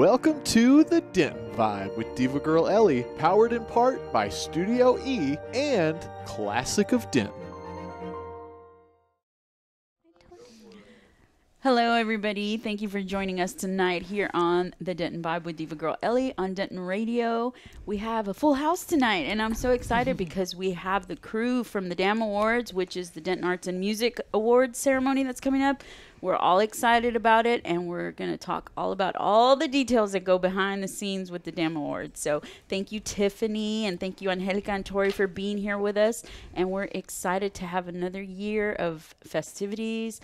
Welcome to the Denton Vibe with Diva Girl Ellie, powered in part by Studio E and Classic of Denton. Hello, everybody. Thank you for joining us tonight here on the Denton Vibe with Diva Girl Ellie on Denton Radio. We have a full house tonight, and I'm so excited because we have the crew from the DAM Awards, which is the Denton Arts and Music Awards ceremony that's coming up. We're all excited about it, and we're going to talk all about all the details that go behind the scenes with the DAM Awards. So thank you, Tiffany, and thank you, Angelica and Tori, for being here with us. And we're excited to have another year of festivities.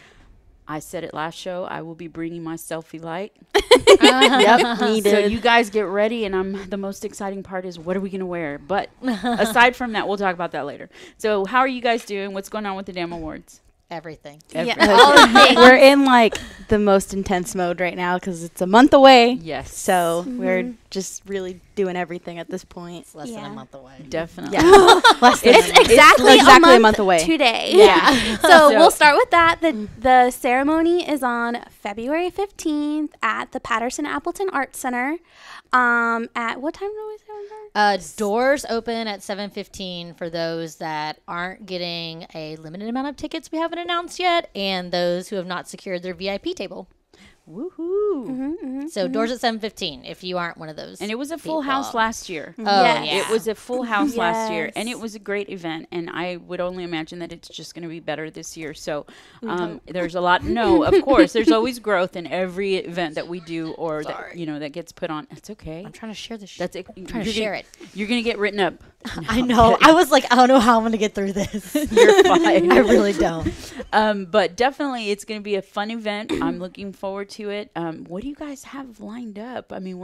I said it last show, I will be bringing my selfie light. Yep, needed. So you guys get ready, and the most exciting part is, what are we going to wear? But aside from that, we'll talk about that later. So how are you guys doing? What's going on with the DAM Awards? Everything. We're in like the most intense mode right now because it's a month away. Yes. So we're just really doing everything at this point. It's less than a month away. Definitely. Yeah. It's exactly a month away today. Yeah. So we'll start with that. The ceremony is on February 15th at the Patterson Appleton Arts Center. At what time do we say? Doors open at 7:15 for those that aren't getting a limited amount of tickets we haven't announced yet, and those who have not secured their VIP table. Woohoo. So doors at 7:15 if you aren't one of those. And it was a full house last year. Oh, Yes. yeah. It was a full house last year, Yes. and it was a great event. And I would only imagine that it's just going to be better this year. So there's a lot. No, of course, there's always growth in every event that we do or that gets put on. It's okay. I'm trying to share this. That's it. I'm trying to share it. You're going to get written up. I know. I was like, I don't know how I'm going to get through this. You're fine. I really don't. But definitely, it's going to be a fun event. I'm looking forward to it. What do you guys have lined up? I mean,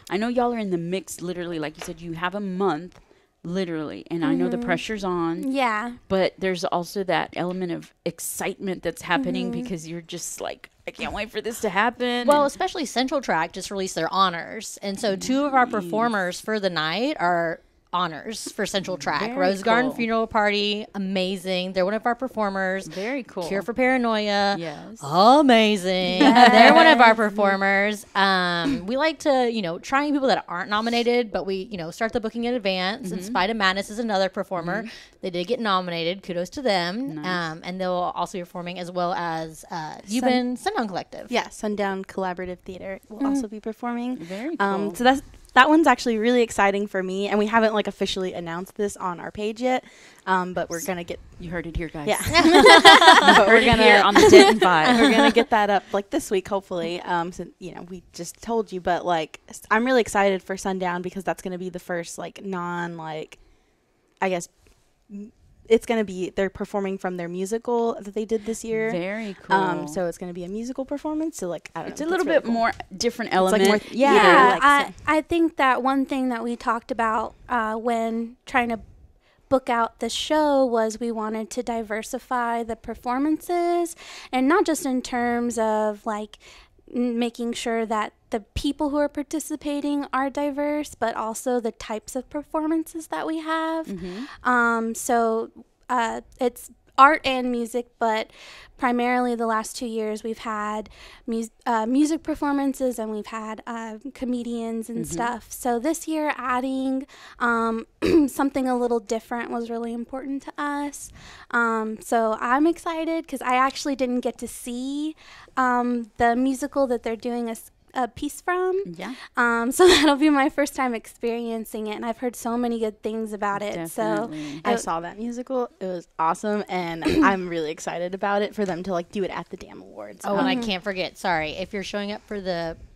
I know y'all are in the mix, literally. Like you said, you have a month, literally. And I know the pressure's on. Yeah. But there's also that element of excitement that's happening because you're just like, I can't wait for this to happen. Well, especially Central Track just released their honors. And so two of our performers for the night are honors for Central Track. Very Rose Garden cool. Funeral Party, amazing. They're one of our performers. Very cool. Cure for Paranoia, Yes. amazing. They're one of our performers. We like to, trying people that aren't nominated, but we, start the booking in advance. And Spite of Madness is another performer. They did get nominated. Kudos to them. Nice. And they'll also be performing as well as Sundown Collective. Yeah, Sundown Collaborative Theater will also be performing. Very cool. So that one's actually really exciting for me, and we haven't officially announced this on our page yet, but we're gonna get. You heard it here, guys. Yeah. But we're gonna here on the Denton Vibe. We're gonna get that up this week, hopefully. So we just told you, but I'm really excited for Sundown because that's gonna be the first I guess. It's going to be, they're performing from their musical that they did this year. Very cool. So it's going to be a musical performance. So I don't know. It's a little bit more different It's element. more I think that one thing that we talked about when trying to book out the show was we wanted to diversify the performances, and not just in terms of making sure that the people who are participating are diverse, but also the types of performances that we have. So it's art and music, but primarily the last 2 years we've had music performances and we've had comedians and stuff. So this year adding something a little different was really important to us. So I'm excited because I actually didn't get to see the musical that they're doing a piece from. Yeah. So that'll be my first time experiencing it, and I've heard so many good things about it. Definitely. So I saw that musical. It was awesome, and I'm really excited about it for them to do it at the DAM Awards. Oh, and I can't forget, sorry, if you're showing up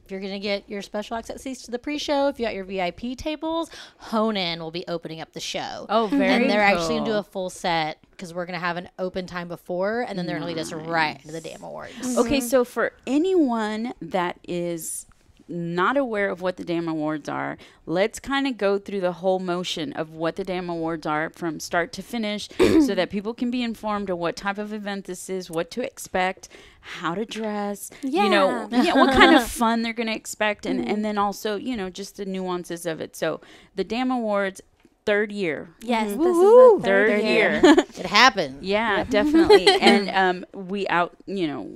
if you're going to get your special access seats to the pre-show, if you got your VIP tables, Honan will be opening up the show. Oh, very And they're cool. actually going to do a full set because we're going to have an open time before, and then they're going to lead us right into the DAM Awards. Okay, so for anyone that is not aware of what the DAM Awards are, let's kind of go through the whole motion of what the DAM Awards are from start to finish so that people can be informed of what type of event this is, what to expect, how to dress, what kind of fun they're going to expect, and then also, just the nuances of it. So the DAM Awards, third year. yes, this is Woo-hoo. the third year. It happened. Yeah, definitely. And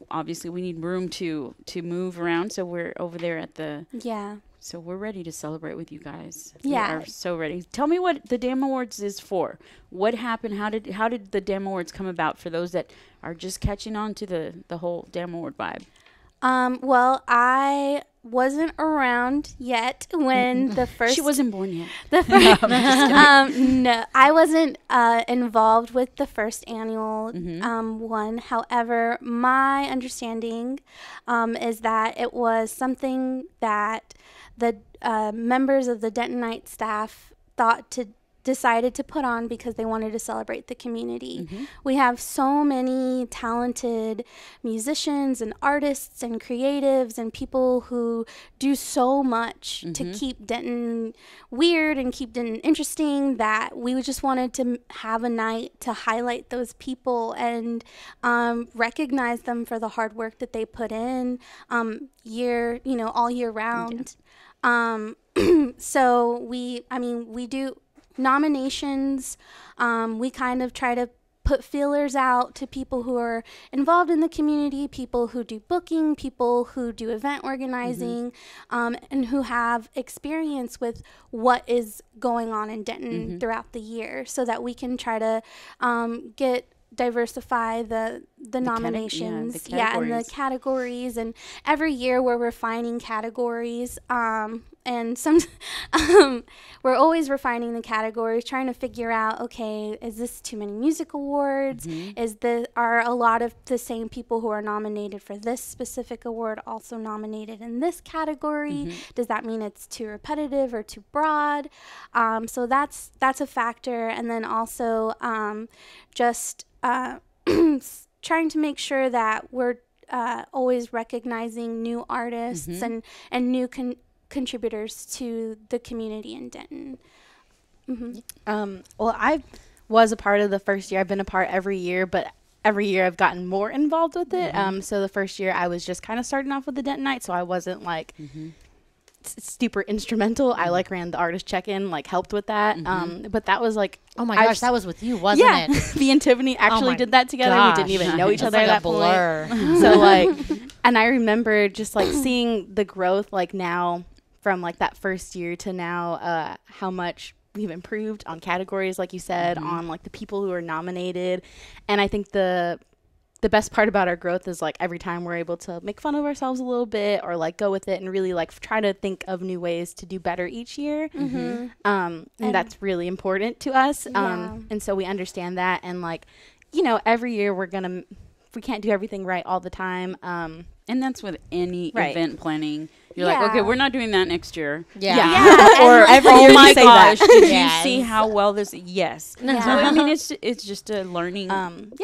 obviously we need room to move around. So we're over there at the Yeah. So we're ready to celebrate with you guys. Yeah. We are so ready. Tell me what the Damn Awards is for. What happened? How did the Damn Awards come about for those that are just catching on to the whole Damn Award vibe? Well, I wasn't around yet when the first. She wasn't born yet. The first, no, I wasn't involved with the first annual one. However, my understanding is that it was something that the members of the Dentonite staff decided to put on because they wanted to celebrate the community. We have so many talented musicians and artists and creatives and people who do so much to keep Denton weird and keep Denton interesting that we just wanted to have a night to highlight those people and recognize them for the hard work that they put in all year round. So we do nominations. We kind of try to put feelers out to people who are involved in the community, people who do booking, people who do event organizing, and who have experience with what is going on in Denton throughout the year, so that we can try to diversify the nominations, and the categories. And every year we're refining categories, and we're always refining the categories, trying to figure out, okay, is this too many music awards? Are a lot of the same people who are nominated for this specific award also nominated in this category? Does that mean it's too repetitive or too broad? So that's a factor. And then also trying to make sure that we're always recognizing new artists and new contributors to the community in Denton. Well, I was a part of the first year. I've been a part every year, but every year I've gotten more involved with it. So the first year I was just kind of starting off with the Dentonite, so I wasn't like super instrumental. I ran the artist check-in, helped with that. But that was oh my gosh, that was with you, wasn't it? Me and Tiffany actually did that together. Gosh. We didn't even know each other at that blur. point. So and I remember just seeing the growth now from that first year to now, how much we've improved on categories, like you said, on the people who are nominated. And I think the best part about our growth is every time we're able to make fun of ourselves a little bit or go with it and really try to think of new ways to do better each year. And that's really important to us. And so we understand that. And every year we can't do everything right all the time. And that's with any event planning. You're okay, we're not doing that next year. Or every year my you say gosh, that. did you see how well this? Yes. Yeah. So I mean, it's just a learning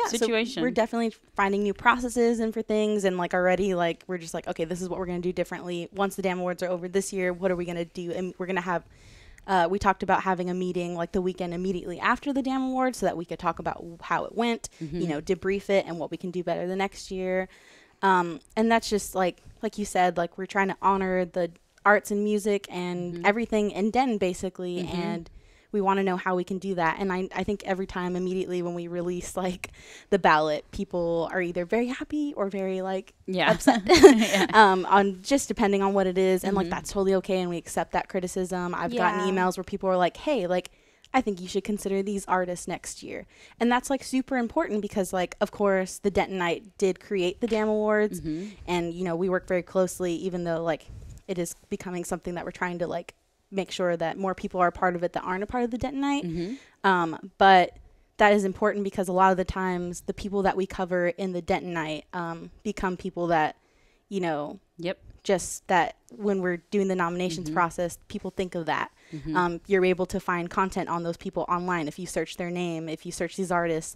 situation. So we're definitely finding new processes and for things, and already we're just okay, this is what we're gonna do differently. Once the Damn Awards are over this year, what are we gonna do? And we're gonna have. We talked about having a meeting the weekend immediately after the Damn Awards so that we could talk about how it went, debrief it, and what we can do better the next year. And that's just like you said, we're trying to honor the arts and music and everything in Denton basically. And we want to know how we can do that. And I think every time immediately when we release the ballot, people are either very happy or very upset on just depending on what it is. And that's totally okay. And we accept that criticism. I've gotten emails where people are hey, I think you should consider these artists next year. And that's super important because of course the Dentonite did create the Damn Awards and we work very closely, even though it is becoming something that we're trying to make sure that more people are a part of it that aren't a part of the Dentonite. But that is important because a lot of the times the people that we cover in the Dentonite become people that just that when we're doing the nominations process, people think of that. You're able to find content on those people online. If you search their name, if you search these artists,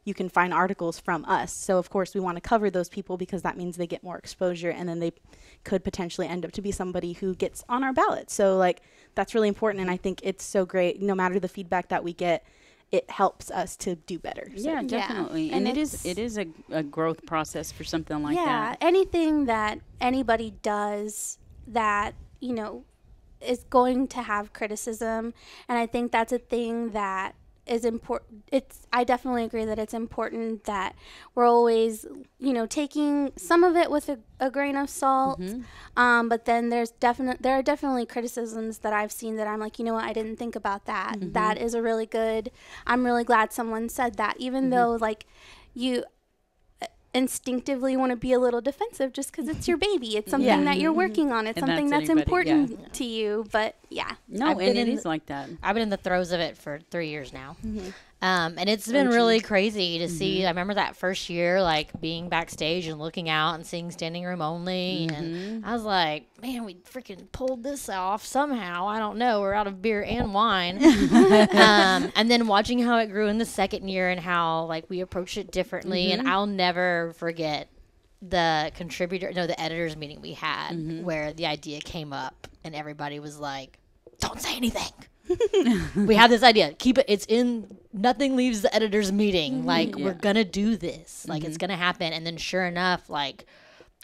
you can find articles from us. So of course we want to cover those people because that means they get more exposure and then they could potentially end up to be somebody who gets on our ballot. So that's really important. And I think it's so great. No matter the feedback that we get, it helps us to do better. So. Yeah, definitely. And it is a growth process for something like that. Yeah, anything that anybody does that, is going to have criticism. And I think that's a thing that is important. I definitely agree that it's important that we're always, taking some of it with a grain of salt. But then there are definitely criticisms that I've seen that I'm like, I didn't think about that. That is I'm really glad someone said that, even though like you instinctively want to be a little defensive just because it's your baby. It's something that you're working on. It's something that's important to you. But no, and it is like that. I've been in the throes of it for 3 years now. And it's been really crazy to see. I remember that first year, like being backstage and looking out and seeing standing room only. And I was like, man, we freaking pulled this off somehow. I don't know. We're out of beer and wine. And then watching how it grew in the second year and how like we approached it differently. And I'll never forget the editors meeting we had where the idea came up and everybody was like, don't say anything. We have this idea. Keep it. Nothing leaves the editor's meeting. Like, we're going to do this. Like, it's going to happen. And then sure enough, like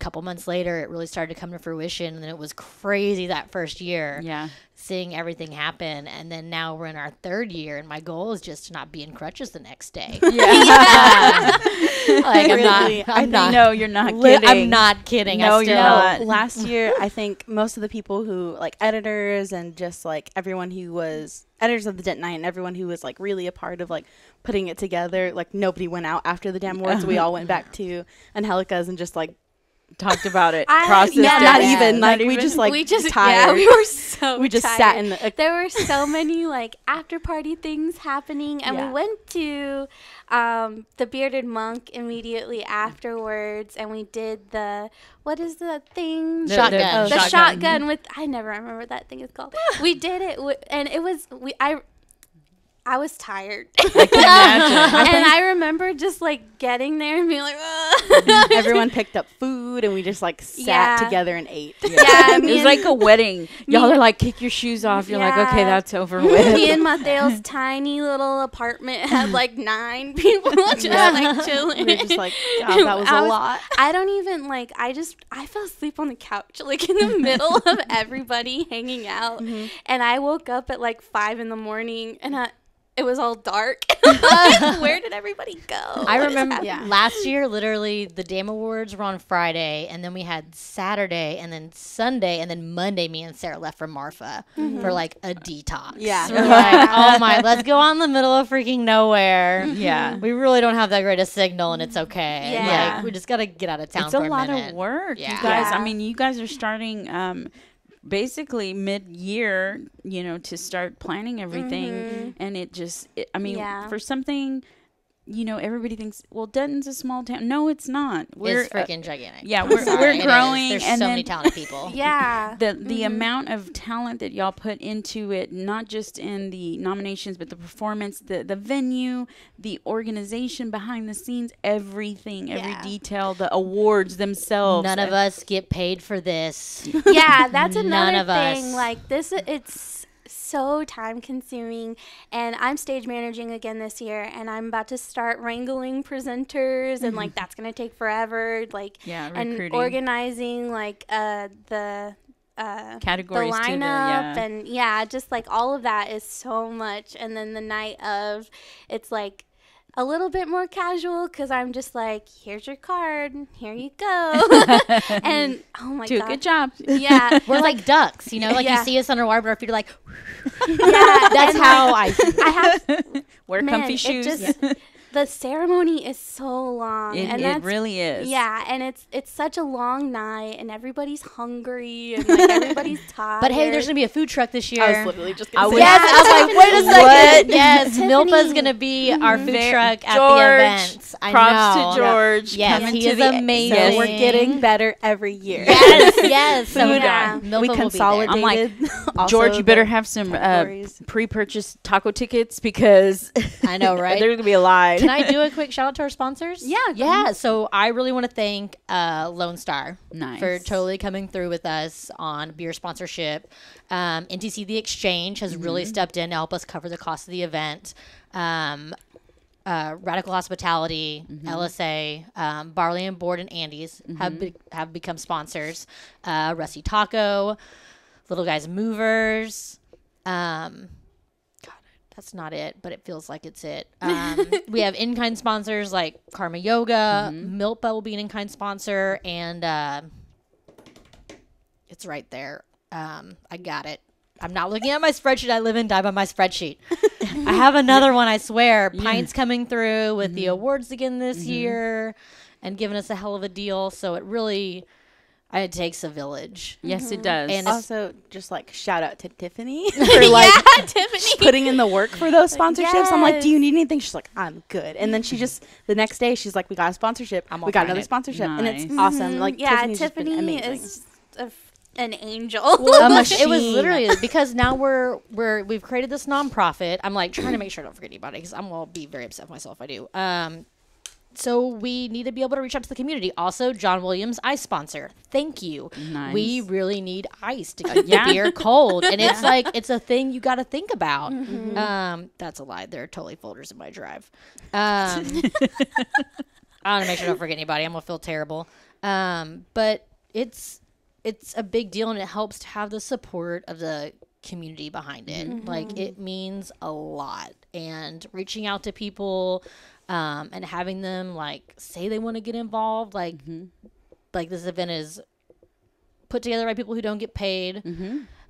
a couple months later, it really started to come to fruition. And then it was crazy that first year. Yeah. Seeing everything happen. And then now we're in our third year. And my goal is just to not be in crutches the next day. Like, No, you're not kidding. I'm not kidding. No, you're not. Last year, I think most of the people who, like, editors and just, like, everyone who was editors of the Denton Night and everyone who was, like, really a part of, like, putting it together, like, nobody went out after the damn awards. We all went back to Angelica's and just, like, talked about it, processed it. We just tired. Yeah, we were so we just tired. sat in the there were so many like after party things happening, and we went to the Bearded Monk immediately afterwards, and we did what is the thing? Shotgun. The shotgun with I never remember what that thing is called. We did it and it was I was tired. I can imagine. And I remember just like getting there and being like, ugh. Everyone picked up food and we just like sat together and ate. It was like a wedding. Y'all are like, kick your shoes off. You're like, okay, that's over with. Me and Mateo's tiny little apartment had like 9 people just like chilling. We were just like, God, that was a lot. I don't even like, I fell asleep on the couch like in the middle of everybody hanging out. And I woke up at like 5 in the morning and it was all dark. Like, where did everybody go? I remember last year, literally, the Dam Awards were on Friday, and then we had Saturday, and then Sunday, and then Monday, me and Sarah left for Marfa for, like, a detox. Yeah. We're like, oh, my, let's go on the middle of freaking nowhere. Yeah. We really don't have that great a signal, and it's okay. Yeah. Like, we just got to get out of town it's for a lot minute. of work, Yeah. you guys. Yeah. I mean, you guys are starting basically mid-year, to start planning everything. And for something, everybody thinks, well, Denton's a small town. No, it's not. It's freaking gigantic. Yeah, I'm we're sorry, it growing. is. There's and so then many talented people. Yeah. the amount of talent that y'all put into it, not just in the nominations, but the performance, the venue, the organization behind the scenes, everything, every detail, the awards themselves. None of us get paid for this. Yeah, that's another None of thing. us. Like this, it's so time consuming, and I'm stage managing again this year, and I'm about to start wrangling presenters, and like that's gonna take forever. Like and organizing like the categories, the lineup, too, and just like all of that is so much. And then the night of, it's like a little bit more casual because I'm just like, here's your card, here you go. And oh my god, good job. Yeah, We're like ducks, like you see us underwater, but our feet are like, yeah, that's how I have wear comfy shoes. The ceremony is so long. It really is. Yeah, and it's such a long night, and everybody's hungry, and like everybody's tired. But hey, there's gonna be a food truck this year. I was literally just gonna say Yes, I was like, wait a second. What? Yes, Tiffany. Milpa's gonna be our food truck at George, the events. I props know. to George. Yes, coming he to is the- amazing. So we're getting better every year. Yes. So Yeah. Milpa We will be there. consolidated. I'm like, also George, you better the have some categories. pre-purchased taco tickets because I know, right? there's gonna be a line. Can I do a quick shout out to our sponsors? Yeah. Yeah. So I really want to thank Lone Star Nice. for totally coming through with us on beer sponsorship. NTC The Exchange has really stepped in to help us cover the cost of the event. Radical Hospitality, LSA, Barley and Board, and Andy's have become sponsors. Rusty Taco, Little Guys Movers. that's not it, but it feels like it's it. We have in-kind sponsors like Karma Yoga, Milpa will be an in-kind sponsor, and it's right there. I got it. I'm not looking at my spreadsheet. I live and die by my spreadsheet. I have another one, I swear. Pine's coming through with the awards again this year and giving us a hell of a deal. So it really, it takes a village. Yes, it does. And also, just like shout out to Tiffany for like Tiffany. putting in the work for those sponsorships. I'm like, Yes. do you need anything? She's like, I'm good. And then she just the next day, she's like, we got a sponsorship. I'm all We got trying another it. sponsorship, and it's Nice. awesome. Like yeah, Tiffany's just been Tiffany amazing. is an angel. It was machine. literally because now we've created this nonprofit. I'm like trying to make sure I don't forget anybody because I'm gonna be very upset with myself if I do. So we need to be able to reach out to the community. Also, John Williams, ice sponsor. Thank you. Nice. We really need ice to keep the beer cold, and it's like it's a thing you got to think about. That's a lie. There are totally folders in my drive. I want to make sure I don't forget anybody. I'm gonna feel terrible. But it's a big deal, and it helps to have the support of the community behind it. Like it means a lot, and reaching out to people and having them like say they want to get involved, like this event is put together by people who don't get paid.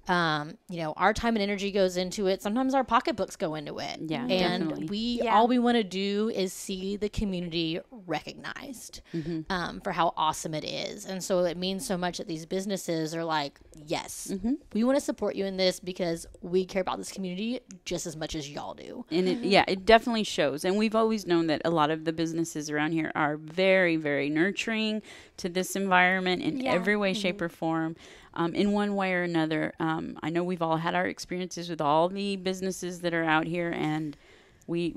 Our time and energy goes into it. Sometimes our pocketbooks go into it. Yeah, and definitely. all we want to do is see the community recognized for how awesome it is. And so it means so much that these businesses are like, yes, we want to support you in this because we care about this community just as much as y'all do. And it definitely shows. And we've always known that a lot of the businesses around here are very, very nurturing to this environment in every way, shape, or form. In one way or another. I know we've all had our experiences with all the businesses that are out here, and we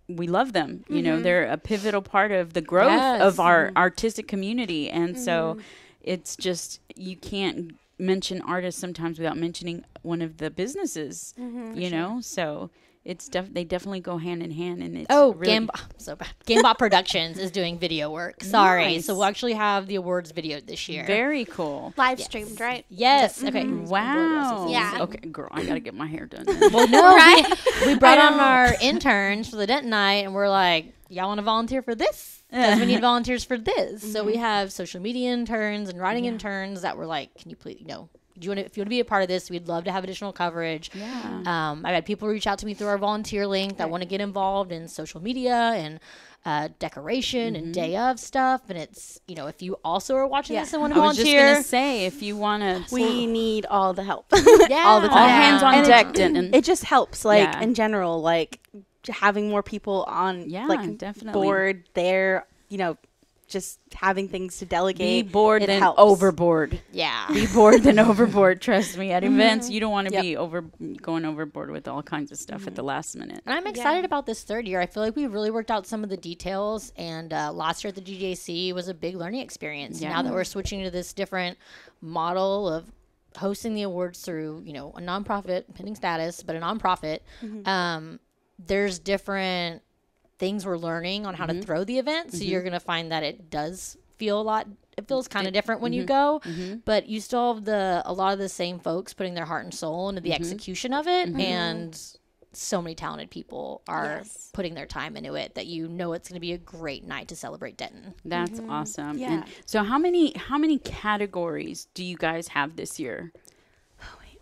love them. You know, they're a pivotal part of the growth of our artistic community, and so it's just you can't mention artists sometimes without mentioning one of the businesses. You know, so. They definitely go hand in hand, and it's really so bad. Gamebot Productions is doing video work. Sorry, Nice. so we'll actually have the awards video this year. very cool. Live streamed, right? Yes. Okay. Wow. Yeah. Okay, girl, I gotta get my hair done. Well, no, we brought on our interns for the Denton night, and we're like, y'all want to volunteer for this? Because we need volunteers for this. So we have social media interns and writing interns that were like, can you please, if you want to be a part of this, we'd love to have additional coverage. Yeah. I've had people reach out to me through our volunteer link that want to get involved in social media and decoration and day of stuff. And it's, if you also are watching this and want to I was just volunteer, gonna say if you wanna, we need all the help. yeah, all the time. all hands on And deck, Denton. It just helps, like Yeah. in general, like having more people on, Yeah, like definitely. board there. Just having things to delegate. Be bored it than helps. overboard. yeah. Be bored than overboard. Trust me. At events, you don't want to be going overboard with all kinds of stuff at the last minute. And I'm excited about this third year. I feel like we really worked out some of the details. And last year at the GJC was a big learning experience. Yeah. Now that we're switching to this different model of hosting the awards through, a nonprofit, pending status, but a nonprofit, there's different things we're learning on how to throw the event. So you're going to find that it does feel it feels kind of different when you go, but you still have a lot of the same folks putting their heart and soul into the execution of it. And so many talented people are putting their time into it that it's going to be a great night to celebrate Denton. That's awesome. Yeah. And so how many categories do you guys have this year?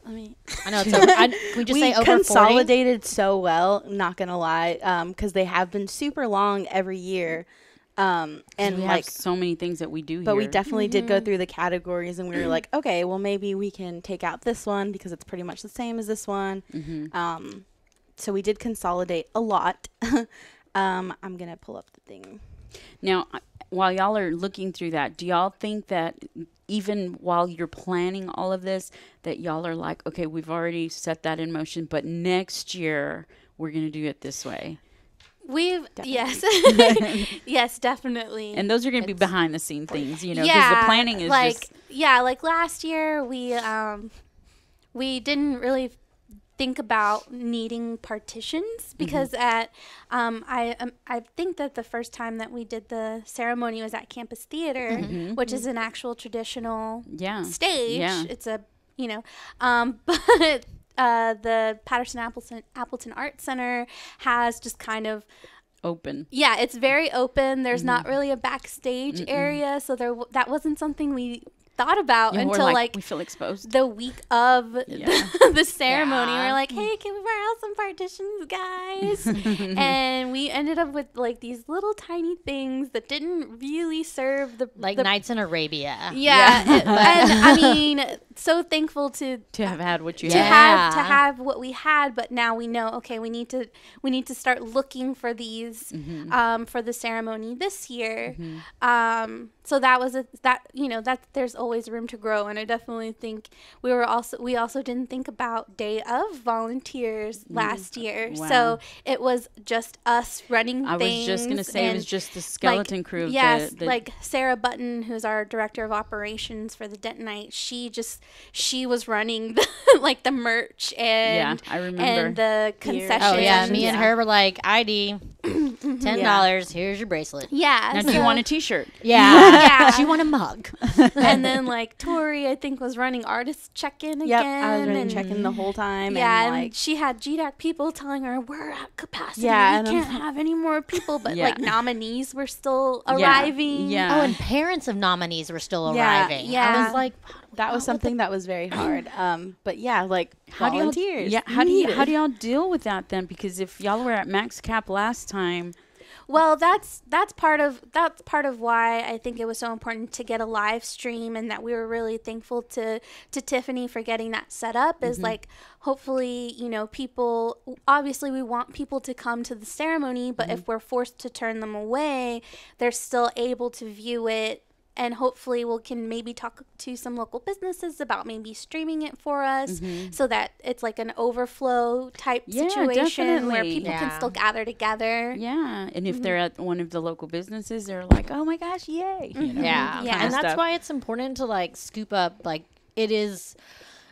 I mean, I know. Can we just say over 40? consolidated so well. Not gonna lie, because they have been super long every year, and We have like, so many things that we do here. but we definitely did go through the categories, and we were like, okay, well maybe we can take out this one because it's pretty much the same as this one. So we did consolidate a lot. I'm gonna pull up the thing. Now, while y'all are looking through that, do y'all think that even while you're planning all of this, that y'all are like, okay, we've already set that in motion, but next year we're going to do it this way? Yes, yes, definitely. And those are going to be behind the scene things, because the planning is like just... like last year we didn't really think about needing partitions because I think that the first time that we did the ceremony was at Campus Theater, which is an actual traditional stage. Yeah. It's a but the Patterson Appleton Art Center has just kind of Open. yeah, it's very open. There's not really a backstage area, so that wasn't something we thought about until we feel exposed. the week of the ceremony. Yeah. We're like, hey, can we borrow some partitions, guys? And we ended up with like these little tiny things that didn't really serve the Nights in Arabia. yeah. And I mean, so thankful to have had what you to had. have what we had, but now we know, okay, we need to start looking for these for the ceremony this year. So that was that there's always room to grow, and I definitely think we also didn't think about day of volunteers last year. Wow. So it was just us running I things. was just gonna say it was just the skeleton crew. Yes, the like Sarah Button, who's our director of operations for the Dentonite, she was running the merch and I remember. and the concessions. Oh yeah, me and her were like, ID, $10. Yeah. Here's your bracelet. Yeah. Now, do you want a T-shirt? Yeah, Yeah. She want a mug. And then like Tori, I think, was running artist check-in again. Yep, I was running and check-in the whole time. yeah, and, and like, she had GDAC people telling her we're at capacity. Yeah, we and can't have any more people. But Yeah. like nominees were still arriving. Yeah. Oh, and parents of nominees were still Yeah, arriving. I yeah. was like, that was something that was very hard. But yeah, like How do y'all- volunteers. Yeah. How do y'all deal with that then? Because if y'all were at max cap last time, Well, that's part of why I think it was so important to get a live stream, and that we were really thankful to Tiffany for getting that set up. Is like, hopefully, people, obviously we want people to come to the ceremony, but if we're forced to turn them away, they're still able to view it. And hopefully we can maybe talk to some local businesses about maybe streaming it for us, so that it's like an overflow type Yeah, situation where definitely. people Yeah. can still gather together. yeah. And if they're at one of the local businesses, they're like, oh my gosh, yay. You know, yeah. Yeah. And that's stuff. why it's important to like scoop up, like it is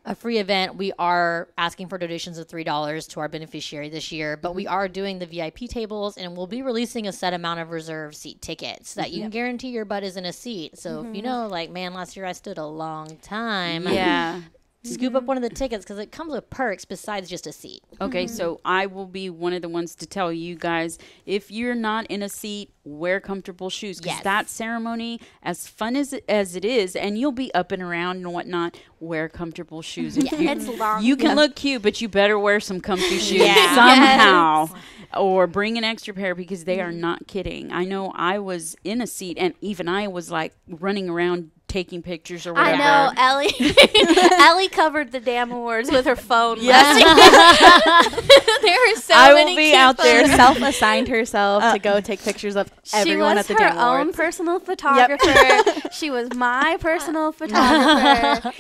a free event. We are asking for donations of $3 to our beneficiary this year, but we are doing the VIP tables, and we'll be releasing a set amount of reserved seat tickets so that you can guarantee your butt is in a seat. So if like, man, last year I stood a long time. Yeah. Scoop up one of the tickets because it comes with perks besides just a seat. Okay, so I will be one of the ones to tell you guys, if you're not in a seat, wear comfortable shoes. Because Yes. that ceremony, as fun as it is, and you'll be up and around and whatnot, wear comfortable shoes. If you, It's long. you can look cute, but you better wear some comfy shoes Yeah. somehow. Or bring an extra pair, because they are not kidding. I know I was in a seat, and even I was like running around taking pictures or whatever. I know, Ellie. Ellie covered the damn awards with her phone. Yeah. There were so I many will be cute out there. photos. Self-assigned herself to go take pictures of everyone at the She was her Damn own Awards. personal photographer. She was my personal photographer.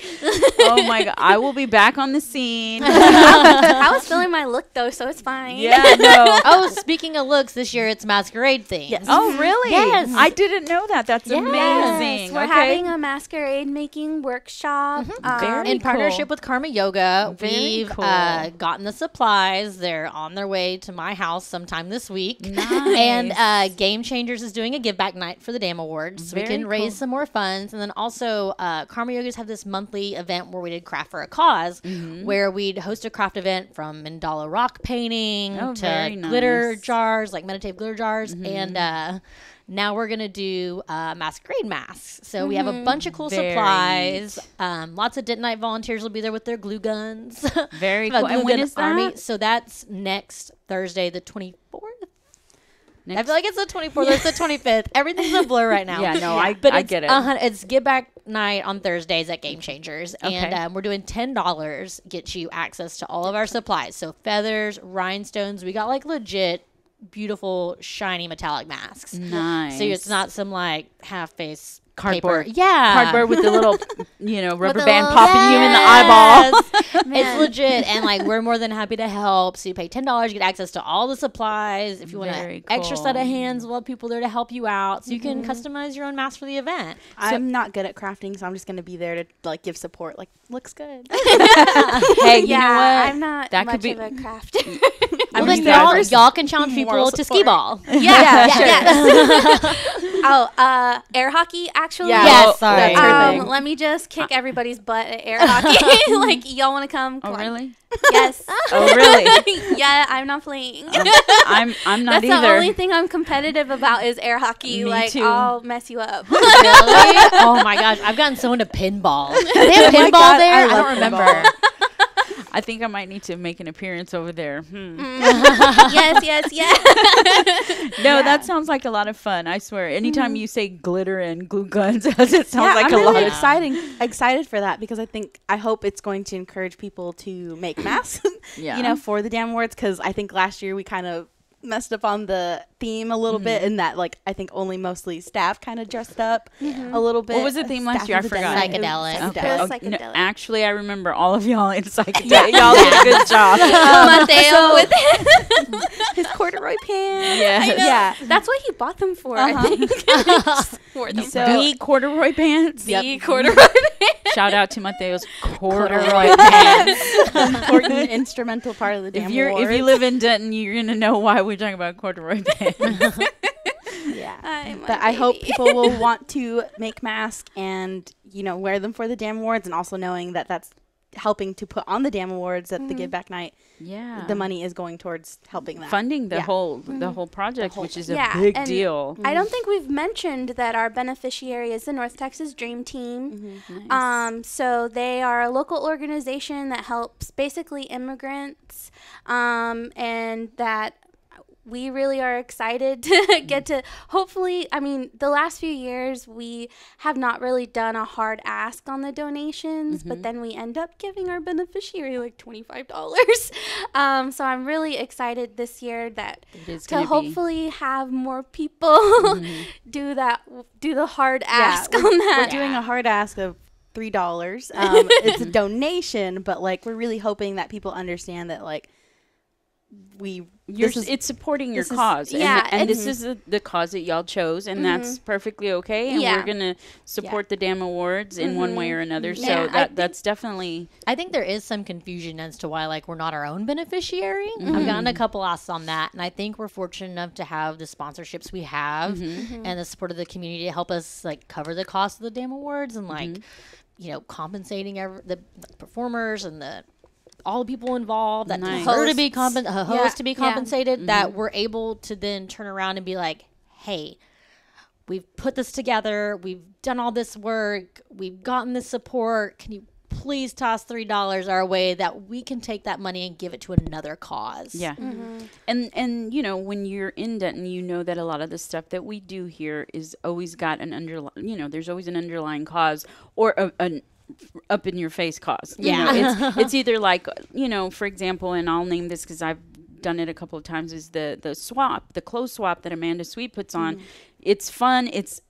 Oh my God. I will be back on the scene. I was filming my look though, so it's fine. Yeah, no. Oh, speaking of looks, this year it's masquerade themes. Yes. Oh, really? Yes. I didn't know that. That's Yes. amazing. We're Okay. having a masquerade making workshop. Very In partnership cool. with Karma Yoga, Very we've cool. gotten the supplies. They're on their way to my house sometime this week. Nice. And Game Changers is doing a give back night for the Damn Awards, so we Very can raise cool. some more funds. And then also, Karma Yogas have this monthly event where we did Craft for a Cause, where we'd host a craft event from mandala rock painting Oh, to very glitter nice. jars, like meditative glitter jars, and. Now we're going to do masquerade masks. So we have a bunch of cool Very supplies. Lots of Dentonite volunteers will be there with their glue guns. Very A cool. And glue when gun is that? army. So that's next Thursday, the 24th. I Next- feel like it's the 24th. It's the 25th. Everything's a blur right now. Yeah, no, I it's, get it. It's give back night on Thursdays at Game Changers. Okay. And we're doing $10 gets you access to all of our supplies. So feathers, rhinestones. We got like legit beautiful shiny metallic masks. Nice. So it's not some like half face Cardboard. paper. Yeah. Cardboard with the little, rubber the band little- popping you in the eyeball. It's legit, and like we're more than happy to help. So you pay $10, you get access to all the supplies. If you want Very an extra set of cool. hands, we'll have people there to help you out, so you can customize your own mask for the event. I'm not good at crafting, so I'm just going to be there to like give support. Like, looks good. Hey, you know Yeah, what? I'm not That could much be- of a crafter. Well, I'm then excited. y'all can challenge Moral people to support. skee ball. yeah, sure. yes. Air hockey, actually. Yeah. Yes, sorry. That's her thing. Let me just kick everybody's butt at air hockey. Like, y'all want to come? Oh, Come on. really? Yes. Oh, really? Yeah, I'm not playing. I'm not That's either. the only thing I'm competitive about is air hockey. Me like, too. I'll mess you up. Really? Oh my gosh, I've gotten so into pinball. They have pinball God, there? I I love don't remember. pinball. I think I might need to make an appearance over there. Yes. No, that sounds like a lot of fun. I swear. Anytime you say glitter and glue guns, it sounds Yeah, like I'm a really lot of excited for that because I hope it's going to encourage people to make masks, Yeah. for the Damn Awards, because I think last year we kind of messed up on the theme a little bit, in that like I think only mostly staff kind of dressed up a little bit. What was the theme last Staff year? I of the forgot. Denton. Psychedelic. It was Okay. It was Okay. No, psychedelic. actually, I remember all of y'all in psychedelic. Y'all did a good job. Mateo with his corduroy pants. Yes. Yeah. That's what he bought them for, I Uh-huh. think. Just wore them. So- The corduroy pants. The corduroy. Shout out to Mateo's corduroy pants. Important instrumental part of the Damn If you Awards. live in Denton, you're gonna know why we're talking about corduroy pants. Yeah. But I hope people will want to make masks and, wear them for the Damn Awards, and also knowing that that's helping to put on the Damn Awards at the Give Back Night. Yeah. The money is going towards helping that. Funding the Yeah. whole project, which is a Yeah, big and deal. I don't think we've mentioned that our beneficiary is the North Texas Dream Team. Nice. So they are a local organization that helps basically immigrants, and that we really are excited to get to hopefully, the last few years we have not really done a hard ask on the donations, but then we end up giving our beneficiary like $25. So I'm really excited this year that It is to gonna be- hopefully have more people do the hard ask on that. We're doing a hard ask of $3. It's a donation, but like we're really hoping that people understand that like it's supporting your this is- cause. yeah, And this it's- is the cause that y'all chose, and that's perfectly okay. And Yeah. we're going to support the Damn Awards in one way or another. So Yeah, that's definitely... I think there is some confusion as to why we're not our own beneficiary. I've gotten a couple asks on that, and I think we're fortunate enough to have the sponsorships we have and the support of the community to help us cover the cost of the Damn Awards and compensating the performers and all the people involved that Nice. deserve to be to be Yeah. compensated. That we're able to then turn around and be like, hey, we've put this together, we've done all this work, we've gotten this support, can you please toss $3 our way that we can take that money and give it to another cause? Yeah. And when you're in Denton, you know that a lot of the stuff that we do here is always got an there's always an underlying cause or an up in your face cause. It's either for example, and I'll name this because I've done it a couple of times, is the clothes swap that Amanda Sweet puts on. It's fun. It's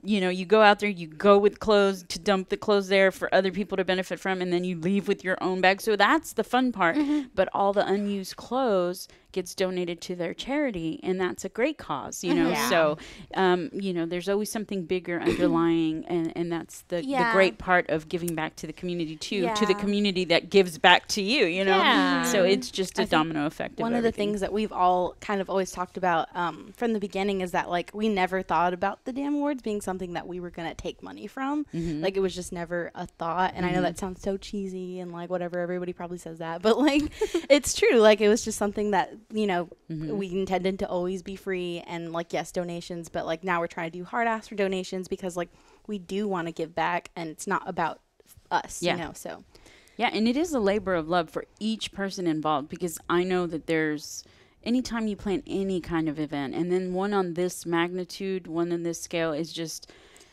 you go out there, you go with clothes to dump the clothes there for other people to benefit from, and then you leave with your own bag. So that's the fun part. But all the unused clothes gets donated to their charity, and that's a great cause, Yeah. So there's always something bigger underlying, and that's the great part of giving back to the community too, to the Yeah. community that gives back to you, Yeah. So it's just a domino effect. One of the things that we've all kind of always talked about from the beginning is that we never thought about the Damn Awards being something that we were going to take money from. It was just never a thought. And I know that sounds so cheesy and whatever, everybody probably says that, but it's true. It was just something that, we intended to always be free, and yes, donations, but now we're trying to do hard ask for donations because we do want to give back, and it's not about us, so. Yeah, and it is a labor of love for each person involved, because I know that anytime you plan any kind of event, and then one on this magnitude, one on this scale, is just,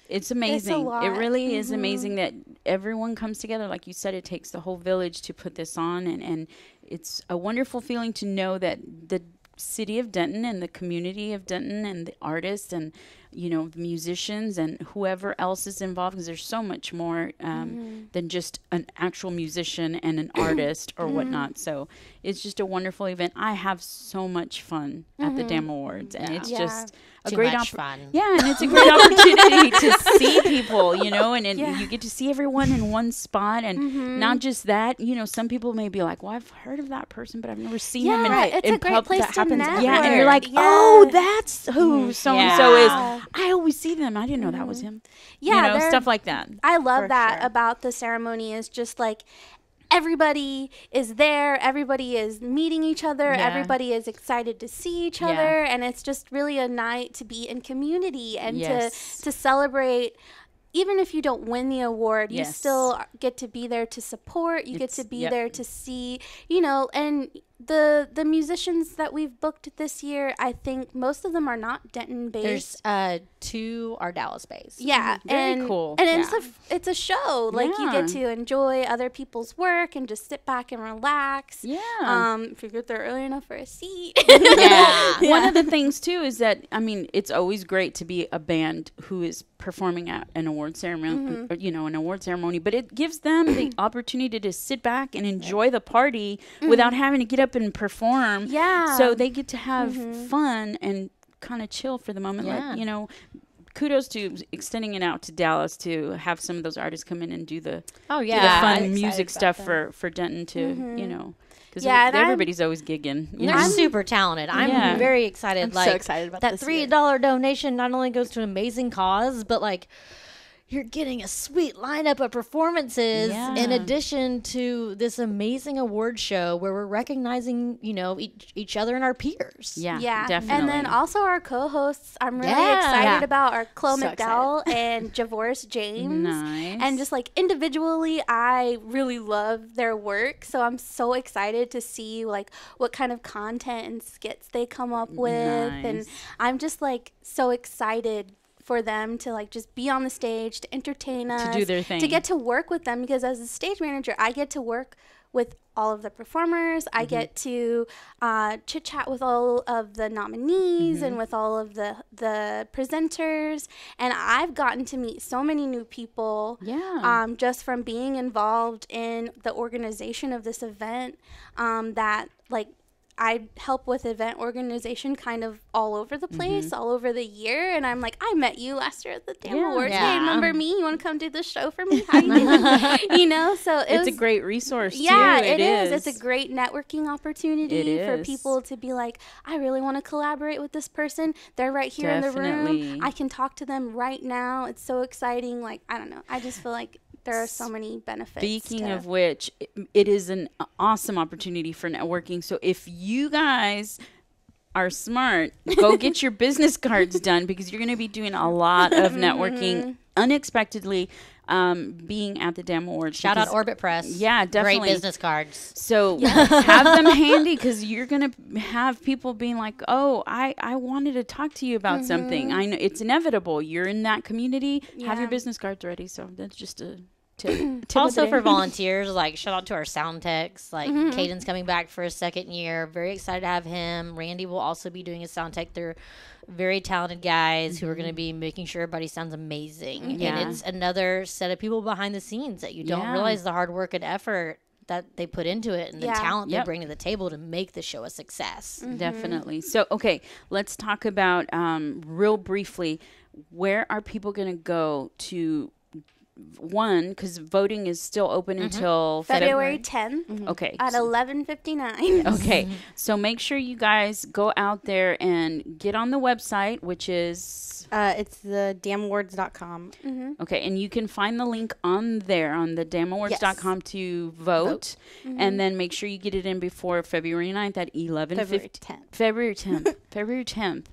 it's amazing. lot. It really is amazing that everyone comes together. Like you said, it takes the whole village to put this on, and it's a wonderful feeling to know that the city of Denton and the community of Denton and the artists and the musicians and whoever else is involved, because there's so much more than just an actual musician and an artist or whatnot. So it's just a wonderful event. I have so much fun at the Damn Awards, and it's just a Too great much fun. Yeah, and it's a great opportunity to see people, and you get to see everyone in one spot, and not just that. Some people may be like, "Well, I've heard of that person, but I've never seen him." It's a great place to network. Yeah, and you're like, Yeah. "Oh, that's who so and so is." I always see them. I didn't know that was him. Yeah, you know, stuff like that. I love For that sure. about the ceremony is just like everybody is there, everybody is meeting each other, Yeah. everybody is excited to see each Yeah. other, and it's just really a night to be in community and Yes. to celebrate. Even if you don't win the award, you Yes. still get to be there to support. You get to be yep. there to see, you know, and the musicians that we've booked this year, I think most of them are not Denton based. There's 2 are Dallas based. Yeah, Very and cool. And Yeah. it's a show. Like you get Yeah. to enjoy other people's work and just sit back and relax. Yeah. If you get there early enough for a seat. Yeah. One of the things too is that, I mean, it's always great to be a band who is performing at an award ceremony, or, you know, an award ceremony, but it gives them the opportunity to sit back and enjoy the party without having to get up and perform. Yeah. So they get to have fun and kind of chill for the moment. Yeah. Like, you know, kudos to extending it out to Dallas to have some of those artists come in and do the, Oh do yeah. the I'm fun excited music about stuff that. for Denton to, you know, because Yeah, and everybody's always gigging. You They're know? super talented. I'm Yeah. very excited. I'm like so excited about that this $3 donation not only goes to an amazing cause, but like you're getting a sweet lineup of performances Yeah. in addition to this amazing award show where we're recognizing, you know, each other and our peers. Yeah, Yeah, definitely. and then also our co-hosts. I'm really Yeah. excited Yeah. about our Chloe So McDowell and Javoris James. Nice. And just like individually, I really love their work. So I'm so excited to see like what kind of content and skits they come up with. And Nice. I'm just like so excited for them to like just be on the stage to entertain us, do their thing. to get to work with them, because as a stage manager I get to work with all of the performers. I get to chit chat with all of the nominees and with all of the presenters, and I've gotten to meet so many new people. Yeah. Just from being involved in the organization of this event. That like I help with event organization kind of all over the place, all over the year. And I'm like, I met you last year at the Damn Yeah. Awards. Yeah. Hey, remember me? You want to come do this show for me? How you doing? You know, so It's a was, great resource, yeah, too. it is. It's a great networking opportunity It for is. people to be like, I really want to collaborate with this person. They're right here in the Definitely. room. I can talk to them right now. It's so exciting. Like, I don't know. I just feel like there are so many benefits. Speaking to- of which, it is an awesome opportunity for networking. So if you guys are smart, go get your business cards done, because you're going to be doing a lot of networking unexpectedly, being at the Damn Awards. Shout out because- Orbit Press. Yeah, definitely. Great business cards. So have them handy, because you're going to have people being like, oh, I wanted to talk to you about something. I know it's inevitable. You're in that community. Have your Yeah. business cards ready. So that's just a tip. Also of the for day. volunteers, like shout out to our sound techs. Like Caden's coming back for a second year. Very excited to have him. Randy will also be doing a sound tech. They're very talented guys who are going to be making sure everybody sounds amazing. Yeah. And it's another set of people behind the scenes that you don't Yeah. realize the hard work and effort that they put into it and the Yeah. talent they Yep. bring to the table to make the show a success. Definitely. So, okay, let's talk about real briefly, where are people going to go to? One, because voting is still open until February 10th Okay. at 11:59. Okay. So make sure you guys go out there and get on the website, which is It's the damawards.com. okay, and you can find the link on there on the damawards.com to vote. And then make sure you get it in before February 9th at 11:50. February 10th. February 10th. February 10th.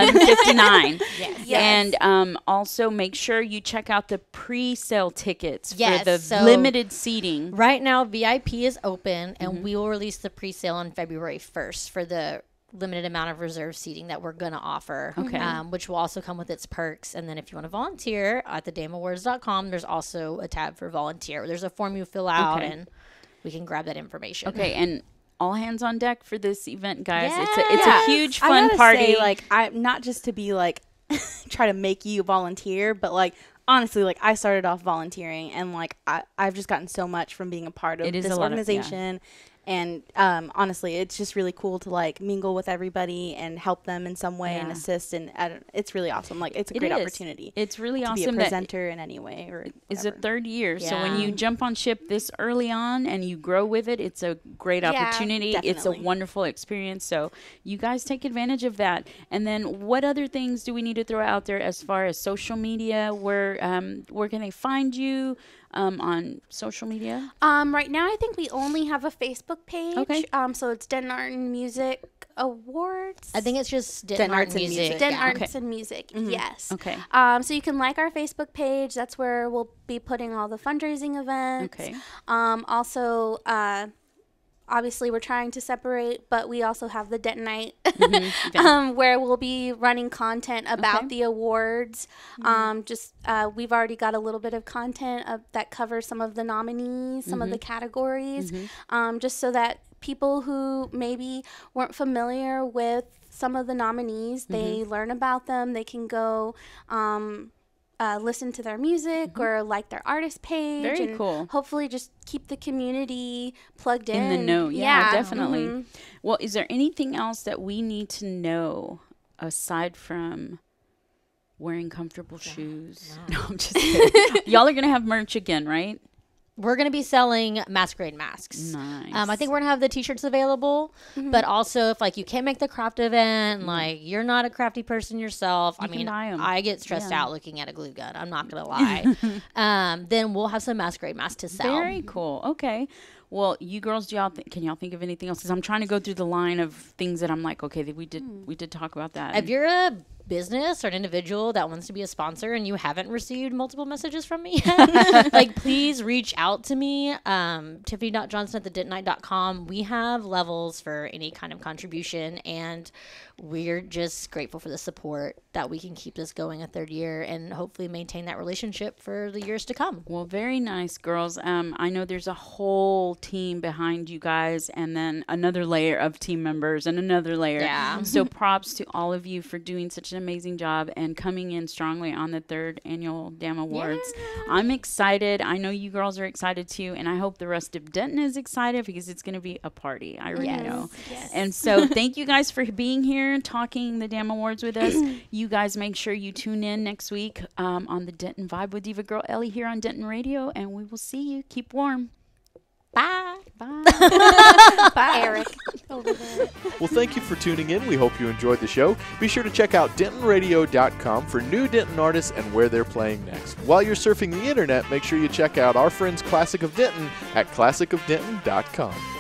11:59. Yes. And also make sure you check out the pre-sale tickets Yes, for the so- limited seating. Right now, VIP is open, and we will release the pre-sale on February 1st for the limited amount of reserve seating that we're going to offer, Okay. which will also come with its perks. And then if you want to volunteer at the damawards.com, there's also a tab for volunteer. There's a form you fill out, Okay. and we can grab that information. Okay, and all hands on deck for this event, guys. Yes. It's a huge I fun gotta party. say, like, I not just to be like try to make you volunteer, but like honestly, like I started off volunteering, and like I've just gotten so much from being a part of It is this a lot of- yeah. organization And honestly, it's just really cool to like mingle with everybody and help them in some way and assist. And it's really awesome. Like it's a great opportunity. It's really to awesome be a presenter in any way. Or it's a third year. Yeah. So when you jump on ship this early on and you grow with it, it's a great opportunity. It's a wonderful experience. So you guys take advantage of that. And then what other things do we need to throw out there as far as social media? Where can they find you? On social media? Right now, I think we only have a Facebook page. Okay. So it's Denton Art and Music Awards. I think it's just Denton Arts and Music. Denton Arts and Music, yes. Okay. So you can like our Facebook page. That's where we'll be putting all the fundraising events. Okay. Also, obviously, we're trying to separate, but we also have the Denton Night, where we'll be running content about the awards. We've already got a little bit of content that covers some of the nominees, some of the categories, just so that people who maybe weren't familiar with some of the nominees, they learn about them. They can go listen to their music or like their artist page. Very cool. Hopefully just keep the community plugged in. In the know. Yeah, definitely. Well, is there anything else that we need to know aside from wearing comfortable shoes? No, I'm just kidding. Y'all are going to have merch again, right? We're going to be selling masquerade masks. Nice. I think we're going to have the t-shirts available, but also if like you can't make the craft event, like you're not a crafty person yourself. You can buy 'em. I get stressed out looking at a glue gun. I'm not going to lie. Then we'll have some masquerade masks to sell. Very cool. Okay. Well, you girls, can y'all think of anything else? Because I'm trying to go through the line of things that I'm like, okay, we did talk about that. If you're a business or an individual that wants to be a sponsor and you haven't received multiple messages from me yet, like please reach out to me. Tiffany.johnson@thedentonnight.com. We have levels for any kind of contribution, and we're just grateful for the support that we can keep this going a third year and hopefully maintain that relationship for the years to come. Well, very nice, girls. I know there's a whole team behind you guys, and then another layer of team members and another layer. Yeah. So props to all of you for doing such an amazing job and coming in strongly on the 3rd annual DAM Awards. Yeah. I'm excited. I know you girls are excited too, and I hope the rest of Denton is excited because it's going to be a party. I really know. Yes. And so thank you guys for being here and talking the DAM Awards with us. You guys make sure you tune in next week on the Denton Vibe with Diva Girl Ellie here on Denton Radio, and we will see you. Keep warm. Bye. Bye. Bye, Eric. Over there. Well, thank you for tuning in. We hope you enjoyed the show. Be sure to check out DentonRadio.com for new Denton artists and where they're playing next. While you're surfing the internet, make sure you check out our friends Classic of Denton at ClassicofDenton.com.